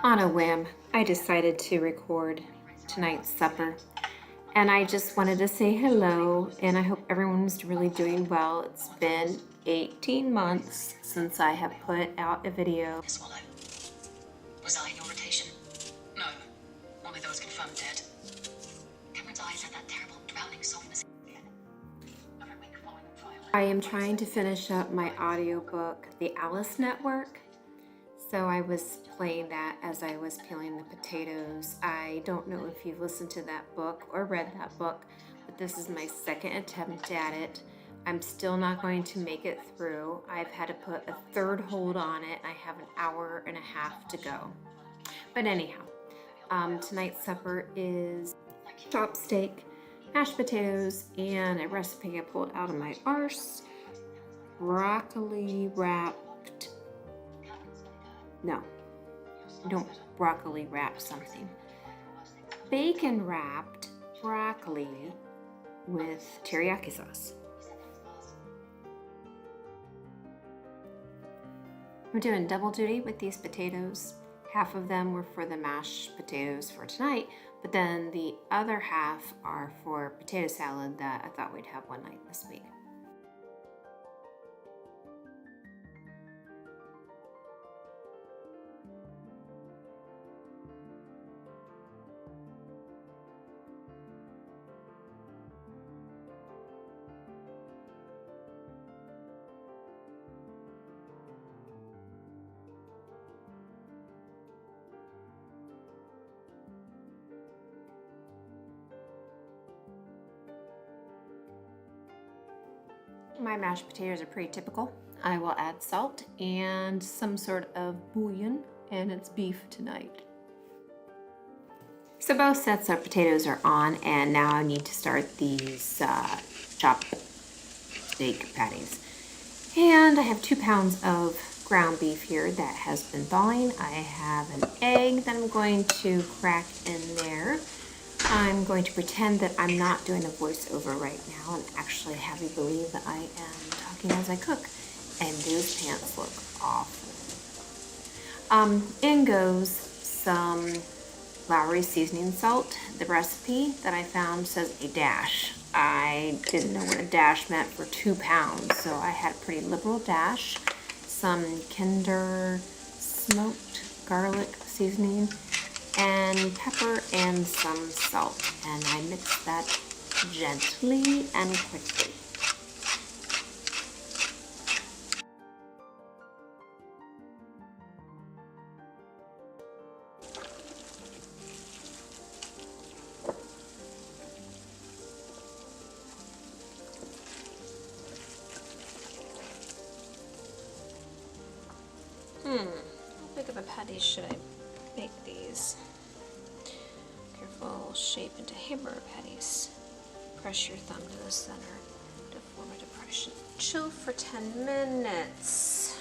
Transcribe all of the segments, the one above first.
On a whim, I decided to record tonight's supper, and I just wanted to say hello, and I hope everyone's really doing well. It's been 18 months since I have put out a video. Swallow. Was I in your rotation? No. Only those confirmed dead. Cameron's eyes had that terrible drowning softness again. Every week following the trial. I am trying to finish up my audiobook, The Alice Network. So I was playing that as I was peeling the potatoes. I don't know if you've listened to that book or read that book, but this is my second attempt at it. I'm still not going to make it through. I've had to put a third hold on it. I have an hour and a half to go. But anyhow, tonight's supper is chopped steak, mashed potatoes, and a recipe I pulled out of my arse. Broccoli wrapped. No, don't broccoli wrap something. Bacon wrapped broccoli with teriyaki sauce. We're doing double duty with these potatoes. Half of them were for the mashed potatoes for tonight, but then the other half are for potato salad that I thought we'd have one night this week. My mashed potatoes are pretty typical. I will add salt and some sort of bouillon, and it's beef tonight. So both sets of potatoes are on, and now I need to start these chopped steak patties. And I have 2 pounds of ground beef here that has been thawing. I have an egg that I'm going to crack in there. I'm going to pretend that I'm not doing a voiceover right now and actually have you believe that I am talking as I cook. And those pants look awful. In goes some Lowry seasoning salt. The recipe that I found says a dash. I didn't know what a dash meant for 2 pounds, so I had a pretty liberal dash. Some Kinder smoked garlic seasoning, and pepper and some salt, and I mix that gently and quickly. How big of a patty should I make these? Careful shape into hamburger patties. Press your thumb to the center to form a depression. Chill for 10 minutes.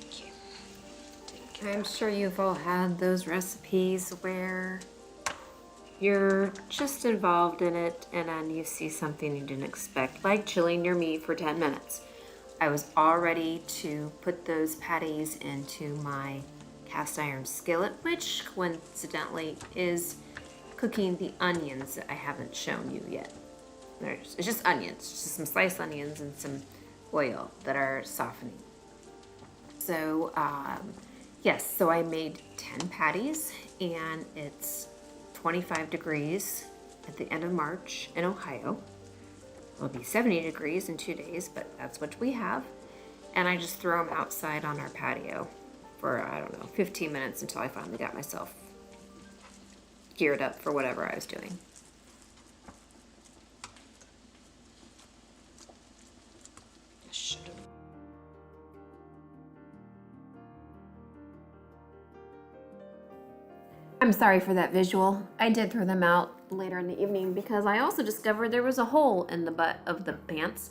Okay. I'm sure you've all had those recipes where you're just involved in it and then you see something you didn't expect, like chilling your meat for 10 minutes. I was all ready to put those patties into my cast iron skillet, which coincidentally is cooking the onions that I haven't shown you yet. It's just onions, just some sliced onions and some oil that are softening. So yes, so I made 10 patties, and it's 25 degrees at the end of March in Ohio. It'll be 70 degrees in 2 days, but that's what we have. And I just throw them outside on our patio for, I don't know, 15 minutes until I finally got myself geared up for whatever I was doing. I'm sorry for that visual. I did throw them out later in the evening because I also discovered there was a hole in the butt of the pants.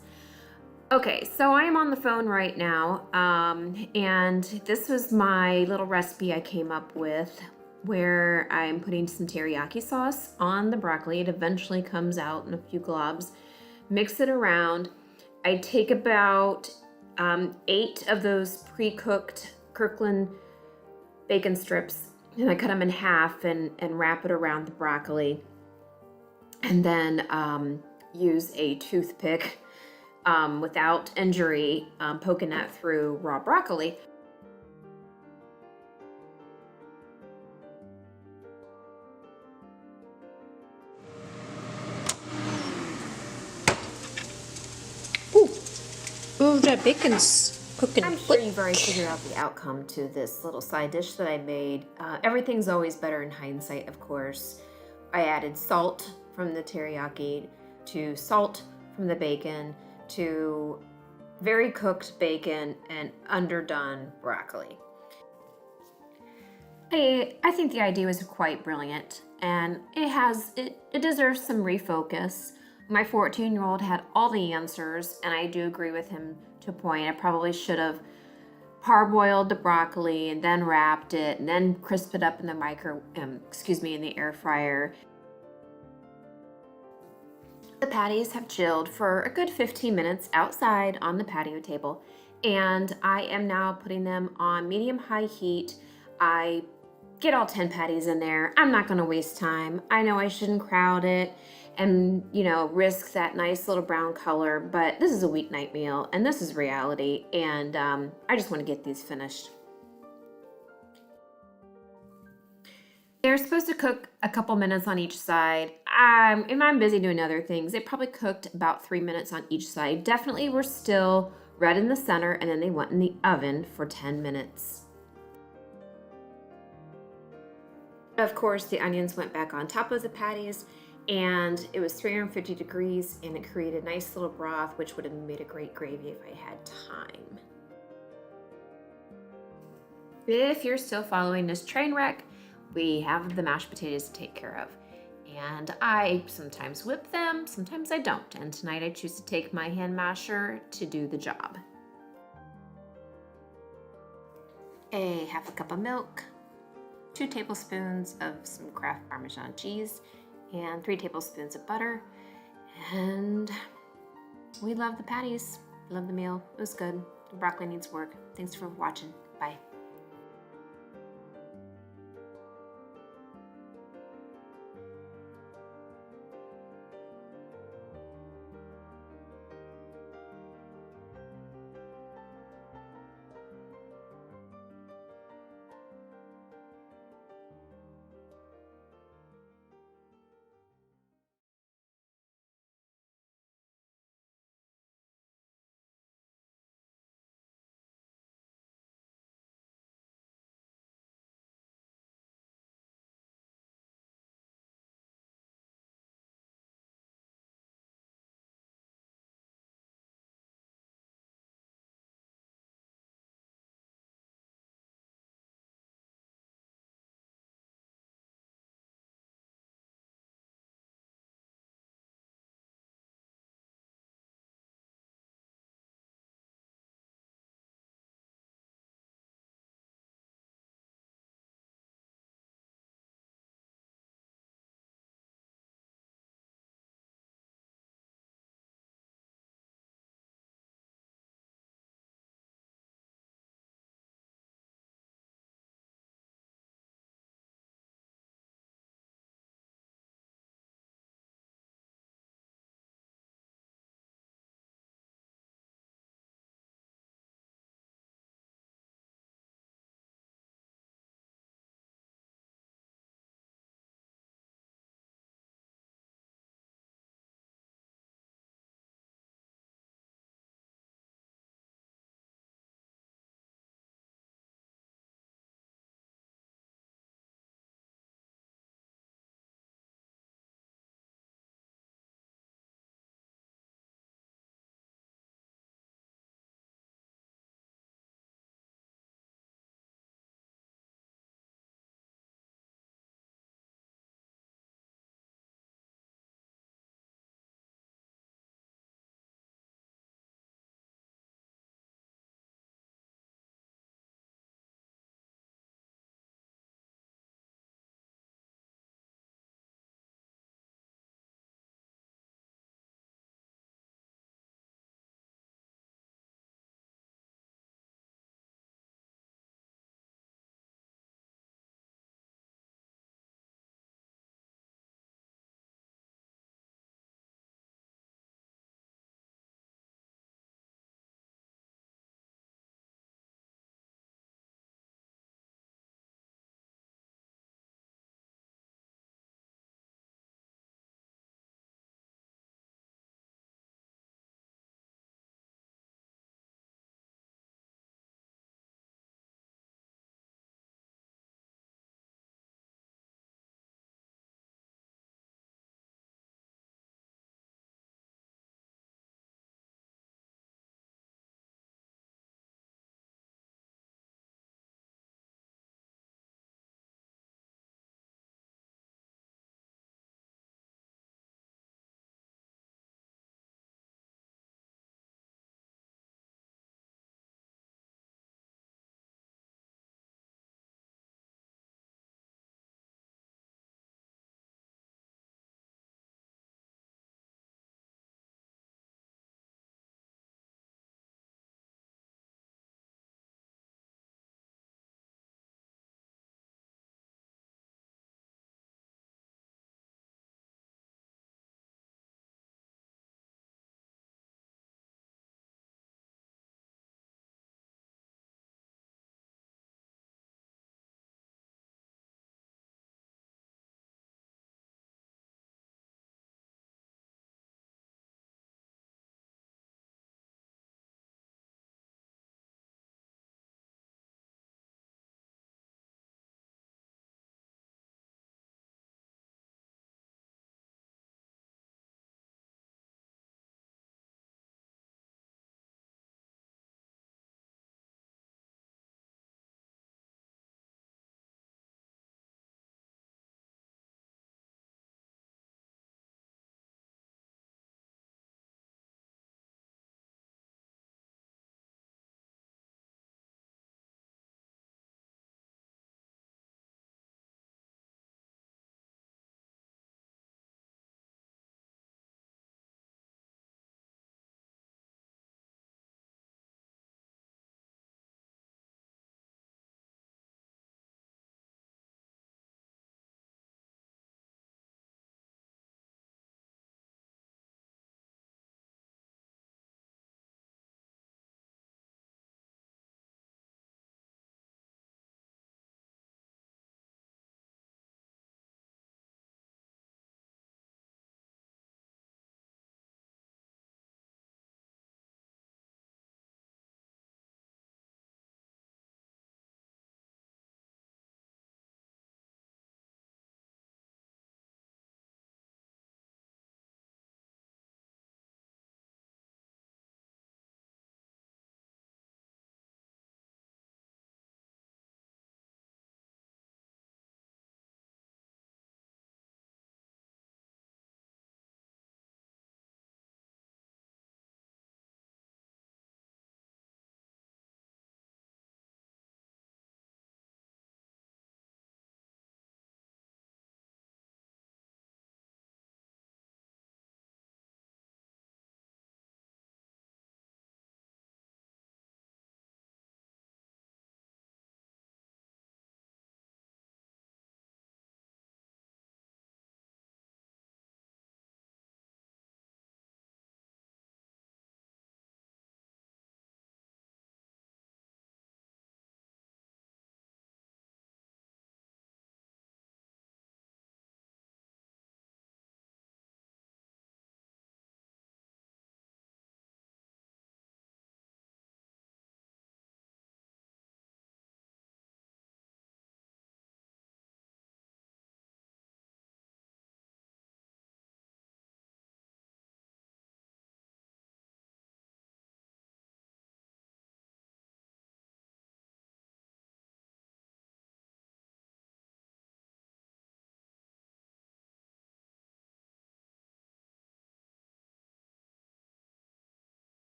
Okay, so I am on the phone right now, and this was my little recipe I came up with where I'm putting some teriyaki sauce on the broccoli. It eventually comes out in a few globs. Mix it around. I take about 8 of those pre-cooked Kirkland bacon strips, and I cut them in half and wrap it around the broccoli. And then use a toothpick without injury, poking that through raw broccoli. Ooh, that bacon's cooking I'm sure you've already figured out the outcome to this little side dish that I made. Everything's always better in hindsight, of course. I added salt from the teriyaki to salt from the bacon to very cooked bacon and underdone broccoli. I think the idea was quite brilliant, and it deserves some refocus. My 14-year-old had all the answers, and I do agree with him to a point. I probably should have parboiled the broccoli and then wrapped it and then crisped it up in the in the air fryer. The patties have chilled for a good 15 minutes outside on the patio table, and I am now putting them on medium-high heat. I get all 10 patties in there. I'm not gonna waste time. I know I shouldn't crowd it and, risk that nice little brown color, but this is a weeknight meal and this is reality, and I just wanna get these finished. They're supposed to cook a couple minutes on each side. And I'm busy doing other things. They probably cooked about 3 minutes on each side. Definitely were still red in the center, and then they went in the oven for 10 minutes. Of course, the onions went back on top of the patties, and it was 350 degrees, and it created a nice little broth, which would have made a great gravy if I had time. If you're still following this train wreck, we have the mashed potatoes to take care of. And I sometimes whip them, sometimes I don't. And tonight I choose to take my hand masher to do the job. A half a cup of milk, 2 tablespoons of some Kraft Parmesan cheese, and 3 tablespoons of butter. And we love the patties, love the meal. It was good. The broccoli needs work. Thanks for watching. Bye.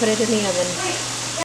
put it in the oven.